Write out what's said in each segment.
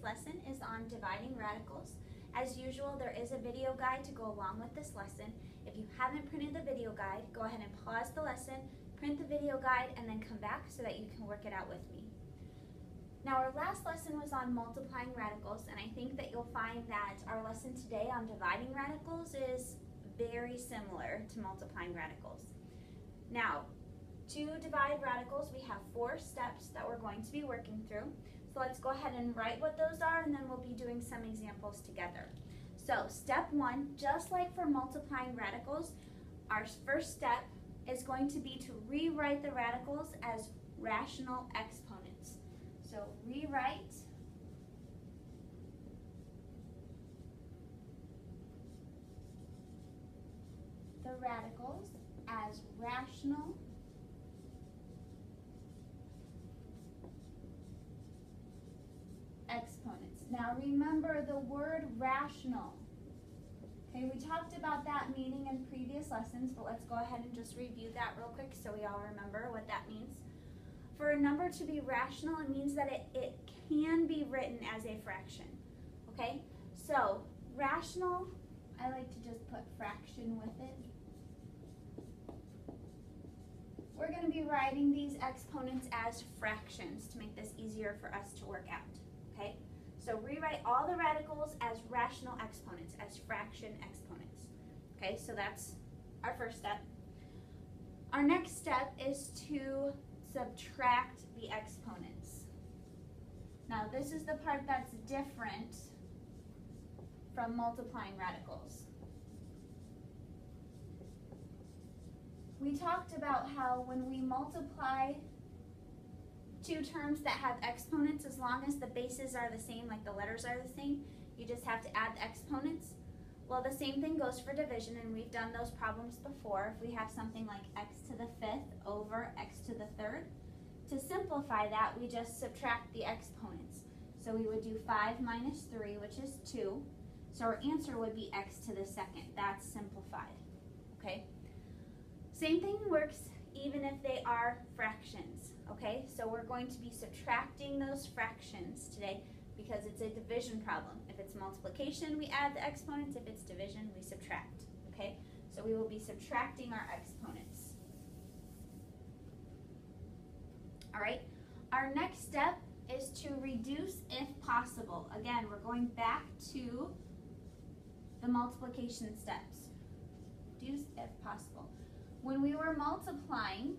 lesson is on dividing radicals. As usual, there is a video guide to go along with this lesson. If you haven't printed the video guide, go ahead and pause the lesson, print the video guide, and then come back so that you can work it out with me. Now, our last lesson was on multiplying radicals, and I think that you'll find that our lesson today on dividing radicals is very similar to multiplying radicals. Now, to divide radicals, we have 4 steps that we're going to be working through. So let's go ahead and write what those are, and then we'll be doing some examples together. So step 1, just like for multiplying radicals, our first step is going to be to rewrite the radicals as rational exponents. So rewrite the radicals as rational exponents. Now remember the word rational. Okay, we talked about that meaning in previous lessons, but let's go ahead and just review that real quick so we all remember what that means. For a number to be rational, it means that it can be written as a fraction. Okay, so rational, I like to just put fraction with it. We're going to be writing these exponents as fractions to make this easier for us to work out. Okay, so rewrite all the radicals as rational exponents, as fraction exponents. Okay, so that's our first step. Our next step is to subtract the exponents. Now this is the part that's different from multiplying radicals. We talked about how when we multiply 2 terms that have exponents, as long as the bases are the same, like the letters are the same, you just have to add the exponents. Well, the same thing goes for division, and we've done those problems before. If we have something like x to the 5th over x to the 3rd, to simplify that, we just subtract the exponents. So we would do 5 minus 3, which is 2. So our answer would be x to the 2nd. That's simplified. Okay? Same thing works even if they are fractions. Okay? So we're going to be subtracting those fractions today because it's a division problem. If it's multiplication, we add the exponents. If it's division, we subtract. Okay? So we will be subtracting our exponents. All right? Our next step is to reduce if possible. Again, we're going back to the multiplication steps. Reduce if possible. When we were multiplying,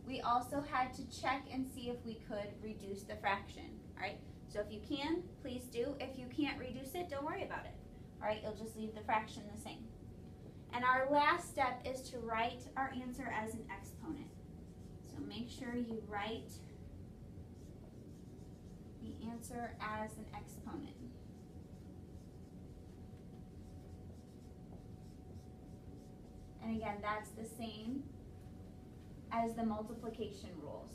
we also had to check and see if we could reduce the fraction. All right? So if you can, please do. If you can't reduce it, don't worry about it. All right, you'll just leave the fraction the same. And our last step is to write our answer as an exponent. So make sure you write the answer as an exponent. And again, that's the same as the multiplication rules.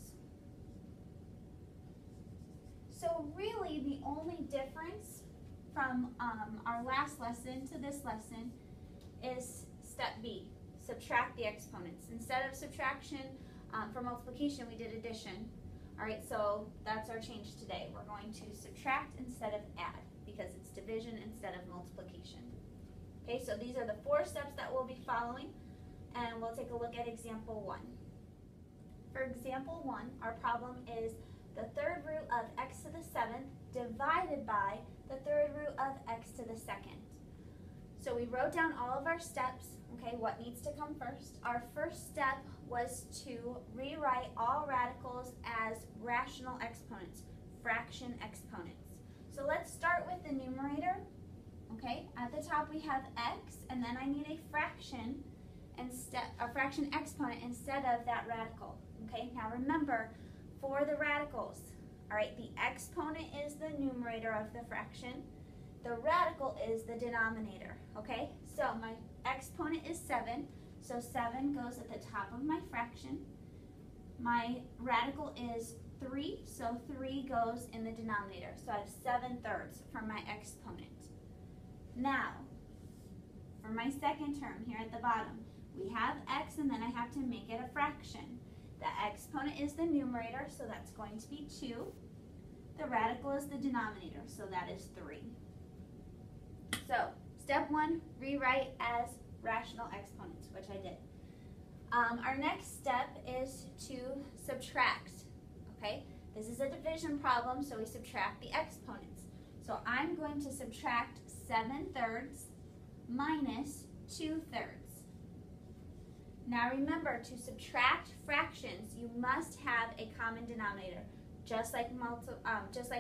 So really the only difference from our last lesson to this lesson is step B, subtract the exponents. Instead of subtraction for multiplication, we did addition. All right, so that's our change today. We're going to subtract instead of add because it's division instead of multiplication. Okay, so these are the 4 steps that we'll be following, and we'll take a look at example 1. For example 1, our problem is the 3rd root of x to the 7th divided by the 3rd root of x to the 2nd. So we wrote down all of our steps, okay, what needs to come first. Our first step was to rewrite all radicals as rational exponents, fraction exponents. So let's start with the numerator, okay. At the top we have x, and then I need a fraction exponent instead of that radical, okay. Now remember, for the radicals, all right, the exponent is the numerator of the fraction. The radical is the denominator, okay? So my exponent is 7, so 7 goes at the top of my fraction. My radical is 3, so 3 goes in the denominator. So I have 7/3 for my exponent. Now, for my second term here at the bottom, we have x and then I have to make it a fraction. The exponent is the numerator, so that's going to be 2. The radical is the denominator, so that is 3. So, step 1, rewrite as rational exponents, which I did. Our next step is to subtract, okay? This is a division problem, so we subtract the exponents. So I'm going to subtract 7/3 minus 2/3. Now remember, to subtract fractions, you must have a common denominator, just like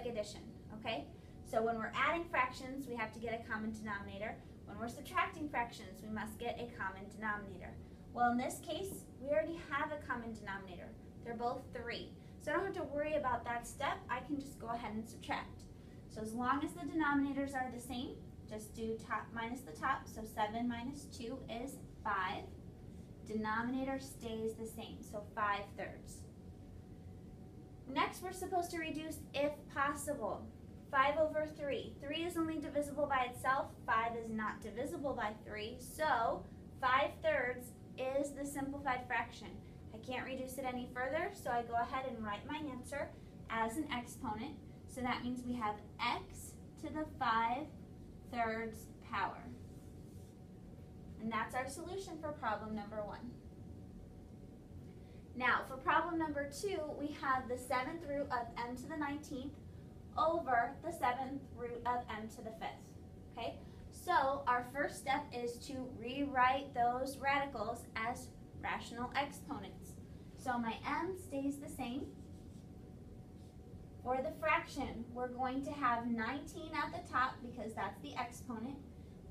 addition, okay? So when we're adding fractions, we have to get a common denominator. When we're subtracting fractions, we must get a common denominator. Well, in this case, we already have a common denominator. They're both 3. So I don't have to worry about that step. I can just go ahead and subtract. So as long as the denominators are the same, just do top minus the top. So 7 minus 2 is 5. Denominator stays the same, so 5/3. Next, we're supposed to reduce if possible. 5/3. 3 is only divisible by itself. 5 is not divisible by 3. So 5/3 is the simplified fraction. I can't reduce it any further, so I go ahead and write my answer as an exponent. So that means we have x to the 5/3 power. And that's our solution for problem number 1. Now, for problem number 2, we have the 7th root of m to the 19th over the 7th root of m to the 5th. Okay? So our first step is to rewrite those radicals as rational exponents. So my m stays the same. For the fraction, we're going to have 19 at the top because that's the exponent.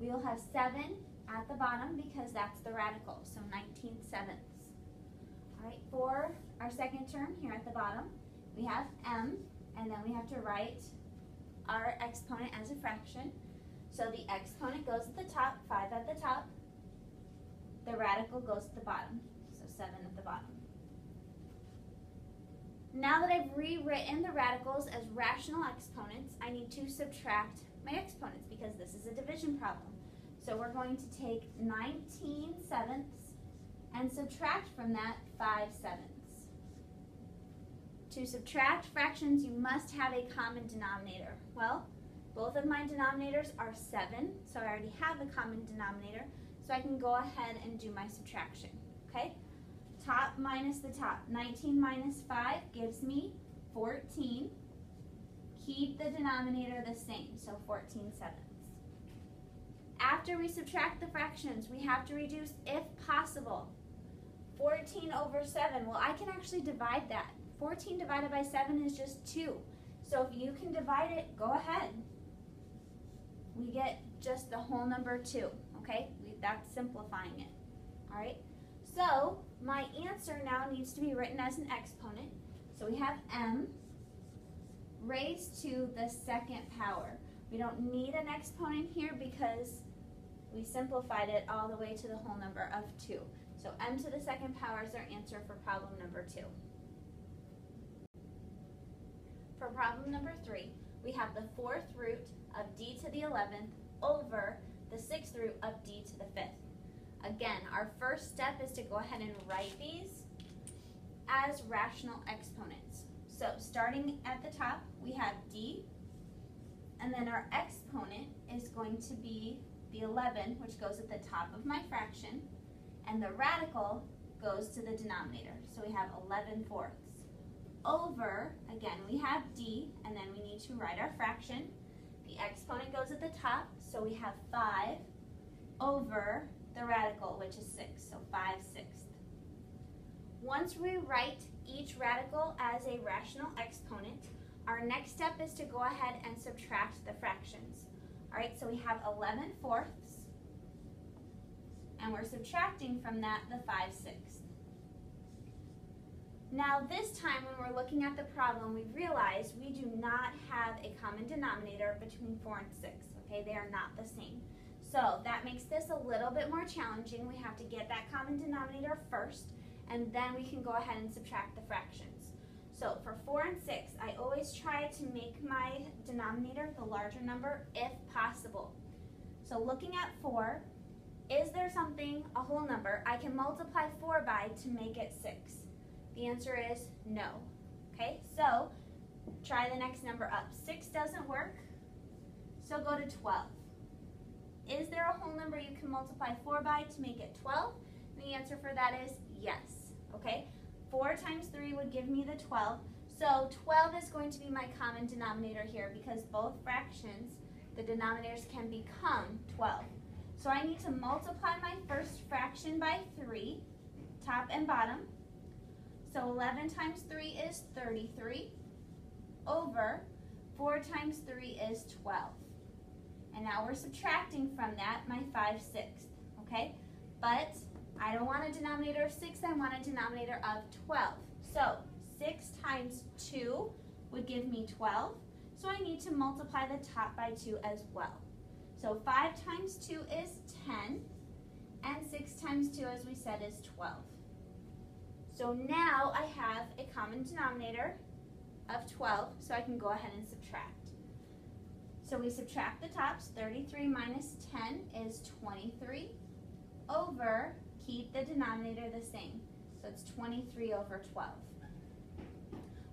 We will have 7 at the bottom because that's the radical, so 19/7. All right, for our second term here at the bottom, we have m, and then we have to write our exponent as a fraction. So the exponent goes at the top, 5 at the top. The radical goes at the bottom, so 7 at the bottom. Now that I've rewritten the radicals as rational exponents, I need to subtract my exponents because this is a division problem. So we're going to take 19/7 and subtract from that 5/7. To subtract fractions, you must have a common denominator. Well, both of my denominators are 7, so I already have a common denominator, so I can go ahead and do my subtraction, okay? Top minus the top. 19 minus 5 gives me 14. Keep the denominator the same, so 14/7. After we subtract the fractions, we have to reduce if possible. 14/7, well, I can actually divide that. 14 divided by 7 is just 2. So if you can divide it, go ahead. We get just the whole number 2, okay? That's simplifying it, all right? So my answer now needs to be written as an exponent. So we have m raised to the 2nd power. We don't need an exponent here because we simplified it all the way to the whole number of 2. So m to the 2nd power is our answer for problem number 2. For problem number 3, we have the 4th root of d to the 11th over the 6th root of d to the 5th. Again, our first step is to go ahead and write these as rational exponents. So starting at the top, we have d, and then our exponent is going to be the 11, which goes at the top of my fraction, and the radical goes to the denominator. So we have 11/4 over, again, we have d, and then we need to write our fraction. The exponent goes at the top, so we have 5 over the radical, which is 6, so 5/6. Once we write each radical as a rational exponent, our next step is to go ahead and subtract the fractions. All right, so we have 11/4, and we're subtracting from that the 5/6. Now this time when we're looking at the problem, we realize we do not have a common denominator between 4 and 6, okay? They are not the same. So that makes this a little bit more challenging. We have to get that common denominator first, and then we can go ahead and subtract the fractions. So for 4 and 6, I always try to make my denominator the larger number if possible. So looking at 4, is there something, a whole number, I can multiply 4 by to make it 6? The answer is no. Okay, so try the next number up. 6 doesn't work, so go to 12. Is there a whole number you can multiply 4 by to make it 12? And the answer for that is yes, okay? 4 times 3 would give me the 12. So 12 is going to be my common denominator here because both fractions, the denominators can become 12. So I need to multiply my first fraction by 3, top and bottom. So 11 times 3 is 33 over 4 times 3 is 12. And now we're subtracting from that my 5/6, okay? But I don't want a denominator of 6, I want a denominator of 12. So 6 times 2 would give me 12, so I need to multiply the top by 2 as well. So 5 times 2 is 10, and 6 times 2, as we said, is 12. So now I have a common denominator of 12, so I can go ahead and subtract. So we subtract the tops. 33 minus 10 is 23 over, keep the denominator the same, so it's 23 over 12.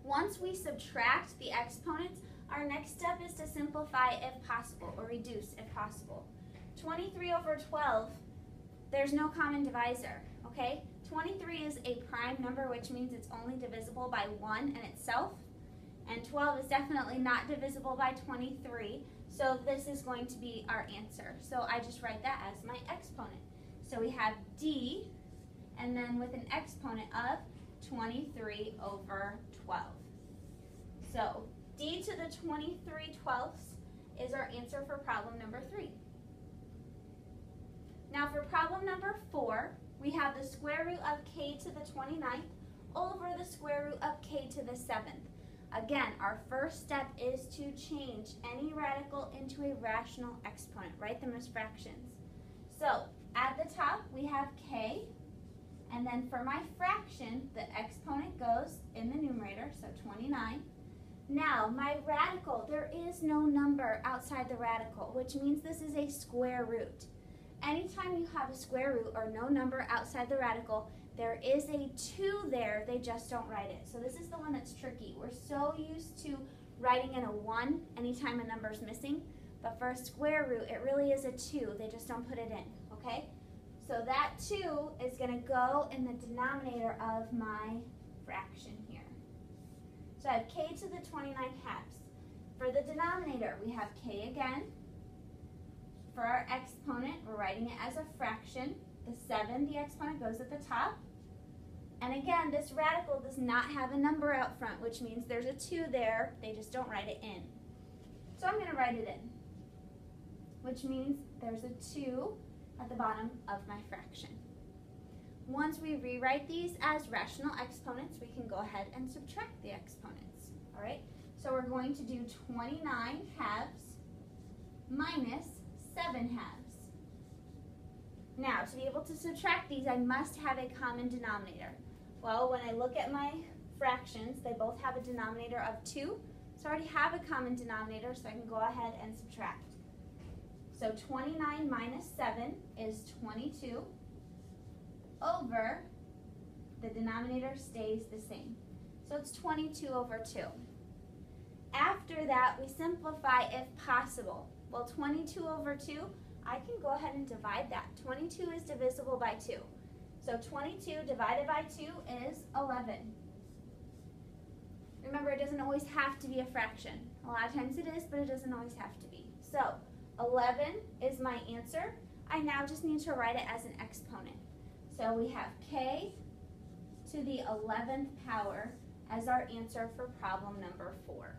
Once we subtract the exponents, our next step is to simplify if possible, or reduce if possible. 23 over 12, there's no common divisor, okay? 23 is a prime number, which means it's only divisible by 1 in itself, and 12 is definitely not divisible by 23, so this is going to be our answer. So I just write that as my exponent. So we have D, and then with an exponent of 23 over 12. So D to the 23/12 is our answer for problem number 3. Now for problem number 4, we have the square root of k to the 29th over the square root of k to the 7th. Again, our first step is to change any radical into a rational exponent. Write them as fractions. So at the top we have k, and then for my fraction, the exponent goes in the numerator, so 29. Now, my radical, there is no number outside the radical, which means this is a square root. Anytime you have a square root or no number outside the radical, there is a 2 there, they just don't write it. So this is the one that's tricky. We're so used to writing in a 1 anytime a number is missing, but for a square root, it really is a 2, they just don't put it in, okay? So that 2 is going to go in the denominator of my fraction here. So I have k to the 29 halves. For the denominator, we have k again. For our exponent, we're writing it as a fraction. The 7, the exponent, goes at the top. And again, this radical does not have a number out front, which means there's a 2 there. They just don't write it in. So I'm going to write it in, which means there's a 2 at the bottom of my fraction. Once we rewrite these as rational exponents, we can go ahead and subtract the exponents. All right? So we're going to do 29 halves minus 7 halves. Now, to be able to subtract these, I must have a common denominator. Well, when I look at my fractions, they both have a denominator of 2. So I already have a common denominator, so I can go ahead and subtract. So 29 minus 7 is 22 over, the denominator stays the same. So it's 22 over 2. After that, we simplify if possible. Well, 22 over 2, I can go ahead and divide that. 22 is divisible by 2. So 22 divided by 2 is 11. Remember, it doesn't always have to be a fraction. A lot of times it is, but it doesn't always have to be. So 11 is my answer. I now just need to write it as an exponent. So we have k to the 11th power as our answer for problem number 4.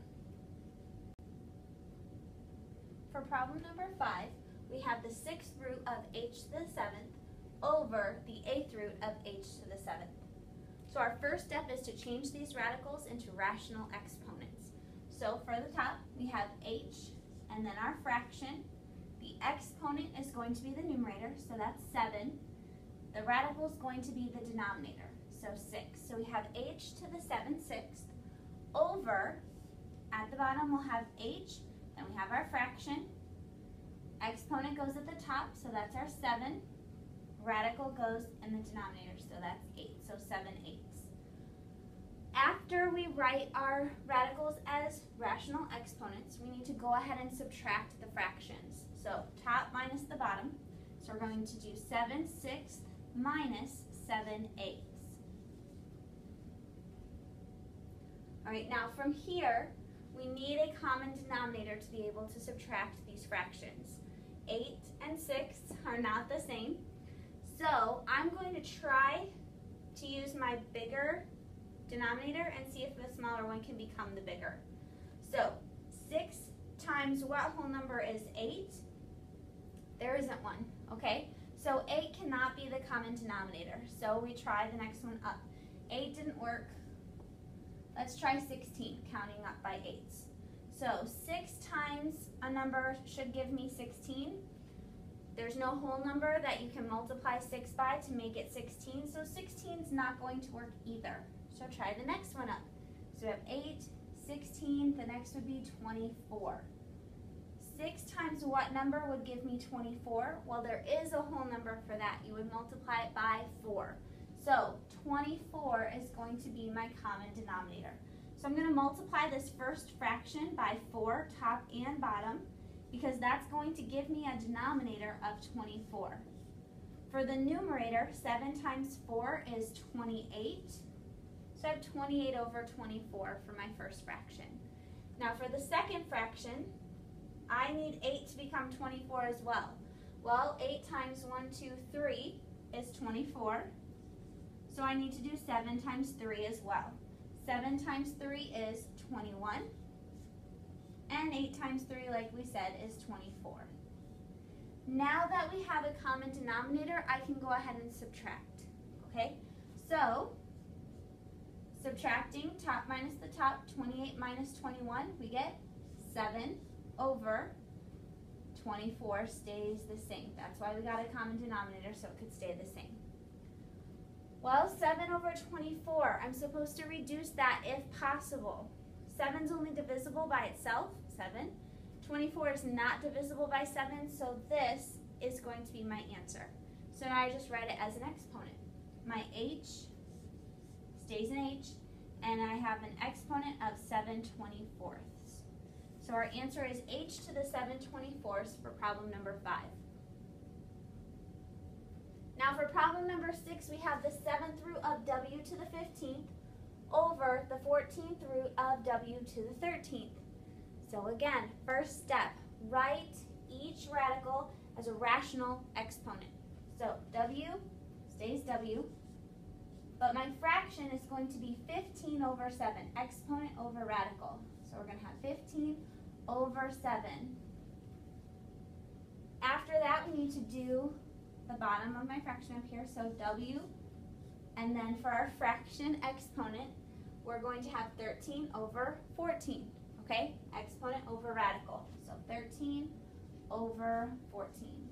For problem number 5, we have the 6th root of h to the 7th over the 8th root of h to the 7th. So our first step is to change these radicals into rational exponents. So for the top, we have h and then our fraction. The exponent is going to be the numerator, so that's 7. The radical is going to be the denominator, so 6. So we have h to the 7/6 over, at the bottom we'll have h, then we have our fraction. Exponent goes at the top, so that's our 7. Radical goes in the denominator, so that's 8, so 7/8. after we write our radicals as rational exponents, we need to go ahead and subtract the fractions. So top minus the bottom. So we're going to do 7/6 minus 7/8. All right, now from here, we need a common denominator to be able to subtract these fractions. 8 and 6 are not the same. So I'm going to try to use my bigger denominator and see if the smaller one can become the bigger. So 6 times what whole number is 8? There isn't one, okay? So 8 cannot be the common denominator. So we try the next one up. 8 didn't work. Let's try 16, counting up by 8s. So 6 times a number should give me 16. There's no whole number that you can multiply 6 by to make it 16, so 16 is not going to work either. So try the next one up. So we have 8, 16, the next would be 24. 6 times what number would give me 24? Well, there is a whole number for that. You would multiply it by 4. So 24 is going to be my common denominator. So I'm going to multiply this first fraction by 4, top and bottom, because that's going to give me a denominator of 24. For the numerator, 7 times 4 is 28. So I have 28 over 24 for my first fraction. Now for the second fraction, I need 8 to become 24 as well. Well, 8 times 1, 2, 3 is 24. So I need to do 7 times 3 as well. 7 times 3 is 21. And 8 times 3, like we said, is 24. Now that we have a common denominator, I can go ahead and subtract. Okay? So, subtracting top minus the top, 28 minus 21, we get 7 over 24 stays the same. That's why we got a common denominator, so it could stay the same. Well, 7 over 24, I'm supposed to reduce that if possible. 7 is only divisible by itself, 7. 24 is not divisible by 7, so this is going to be my answer. So now I just write it as an exponent. My h stays in h, and I have an exponent of 7/24. So our answer is h to the 7/24 for problem number 5. Now for problem number 6, we have the 7th root of w to the 15th over the 14th root of w to the 13th. So again, first step, write each radical as a rational exponent. So w stays w, but my fraction is going to be 15 over 7, exponent over radical. So we're going to have 15 over 7. After that, we need to do the bottom of my fraction up here, so w, and then for our fraction exponent, we're going to have 13 over 14, okay? Exponent over radical, so 13 over 14.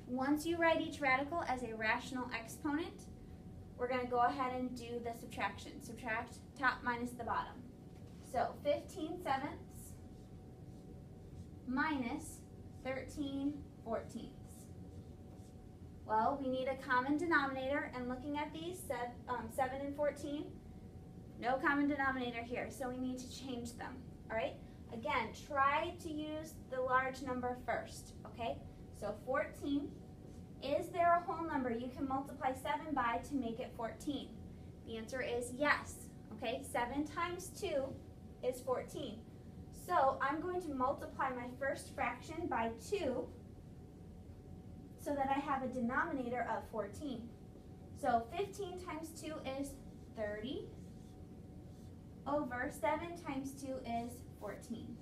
Once you write each radical as a rational exponent, we're going to go ahead and do the subtraction. Subtract top minus the bottom. So 15 sevenths minus 13 14ths. Well, we need a common denominator, and looking at these, 7 and 14, no common denominator here, so we need to change them, all right? Again, try to use the large number first, okay? So 14, is there a whole number you can multiply 7 by to make it 14? The answer is yes, okay? 7 times 2 is 14. So I'm going to multiply my first fraction by 2 so that I have a denominator of 14. So 15 times 2 is 30 over 7 times 2 is 14.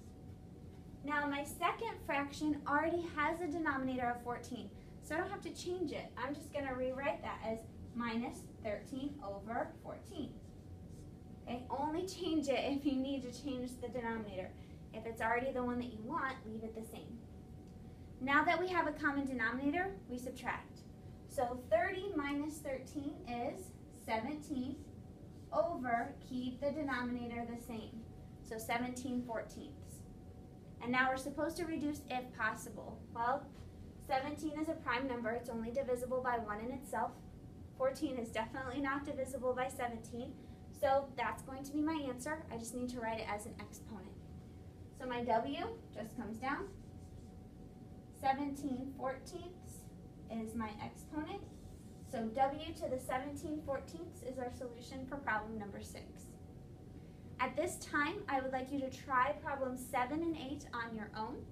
Now my second fraction already has a denominator of 14, so I don't have to change it. I'm just going to rewrite that as minus 13 over 14. Okay, only change it if you need to change the denominator. If it's already the one that you want, leave it the same. Now that we have a common denominator, we subtract. So 30 minus 13 is 17 over, keep the denominator the same, so 17/14. And now we're supposed to reduce if possible. Well, 17 is a prime number. It's only divisible by 1 in itself. 14 is definitely not divisible by 17, So that's going to be my answer. I just need to write it as an exponent. So my W just comes down. 17/14 is my exponent. So W to the 17/14 is our solution for problem number 6. At this time, I would like you to try problems 7 and 8 on your own.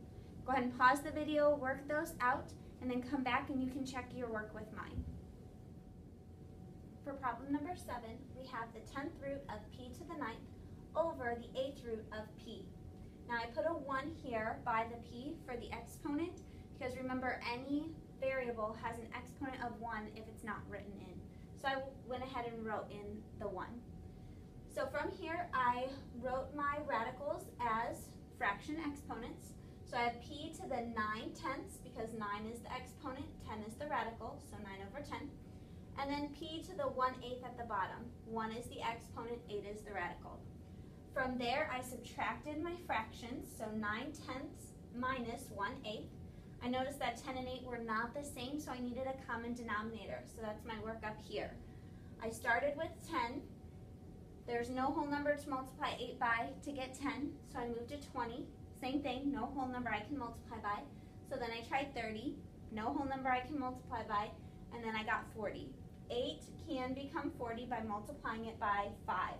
Go ahead and pause the video, work those out, and then come back and you can check your work with mine. For problem number 7, we have the 10th root of p to the 9th over the 8th root of p. Now I put a 1 here by the p for the exponent because remember any variable has an exponent of 1 if it's not written in. So I went ahead and wrote in the 1. So from here I wrote my radicals as fraction exponents. So I have p to the 9/10 because 9 is the exponent, 10 is the radical, so 9/10. And then p to the 1/8 at the bottom. 1 is the exponent, 8 is the radical. From there, I subtracted my fractions, so 9/10 minus 1/8. I noticed that 10 and 8 were not the same, so I needed a common denominator. So that's my work up here. I started with 10. There's no whole number to multiply 8 by to get 10, so I moved to 20. Same thing, no whole number I can multiply by. So then I tried 30, no whole number I can multiply by, and then I got 40. 8 can become 40 by multiplying it by 5.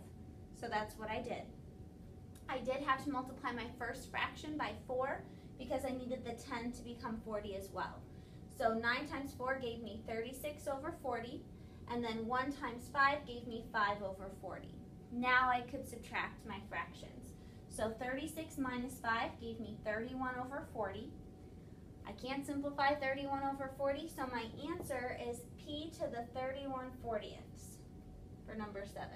So that's what I did. I did have to multiply my first fraction by 4 because I needed the 10 to become 40 as well. So 9 times 4 gave me 36 over 40, and then 1 times 5 gave me 5 over 40. Now I could subtract my fractions. So 36 minus 5 gave me 31 over 40. I can't simplify 31 over 40, so my answer is p to the 31/40ths for number 7.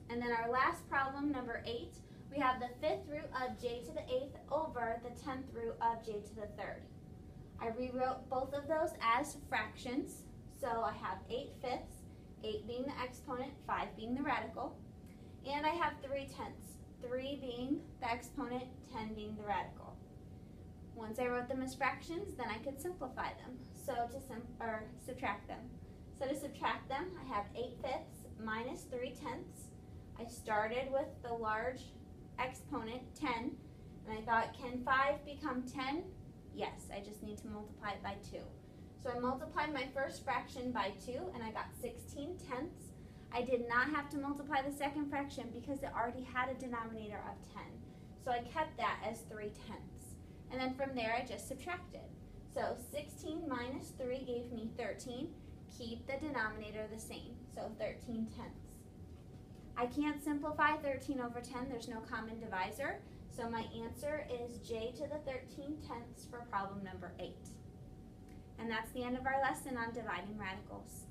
And then our last problem, number 8, we have the 5th root of j to the 8th over the 10th root of j to the 3rd. I rewrote both of those as fractions, so I have 8/5, 8 being the exponent, 5 being the radical, and I have 3/10, 3 being the exponent, 10 being the radical. Once I wrote them as fractions, then I could simplify them, so to subtract them. So to subtract them, I have 8/5 minus 3/10. I started with the large exponent, 10, and I thought, can 5 become 10? Yes, I just need to multiply it by 2. So I multiplied my first fraction by 2, and I got 16/10. I did not have to multiply the second fraction because it already had a denominator of 10. So I kept that as 3/10. And then from there, I just subtracted. So 16 minus 3 gave me 13. Keep the denominator the same, so 13/10. I can't simplify 13 over 10. There's no common divisor. So my answer is j to the 13/10 for problem number 8. And that's the end of our lesson on dividing radicals.